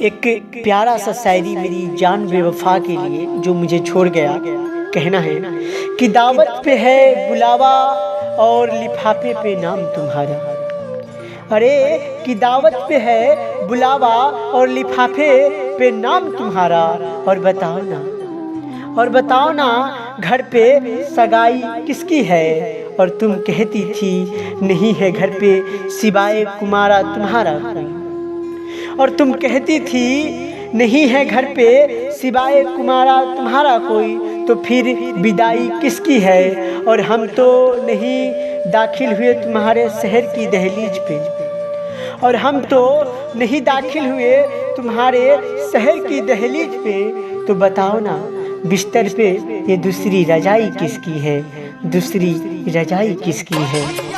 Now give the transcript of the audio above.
एक प्यारा सा शायरी मेरी जान बेवफा के लिए जो मुझे छोड़ गया। कहना है कि दावत पे है बुलावा और लिफाफे पे नाम तुम्हारा। अरे कि दावत पे है बुलावा और लिफाफे पे नाम तुम्हारा। और बताओ ना घर पे सगाई किसकी है। और तुम कहती थी नहीं है घर पे सिवाय कुमारा तुम्हारा कोई। और तुम कहती थी नहीं है घर पे सिवाय कुमारा तुम्हारा कोई। तो फिर विदाई किसकी है। और हम तो नहीं दाखिल हुए तुम्हारे शहर की दहलीज पे। और हम तो नहीं दाखिल हुए तुम्हारे शहर की दहलीज पे। तो बताओ ना बिस्तर पे ये दूसरी रजाई किसकी है। दूसरी रजाई किसकी है।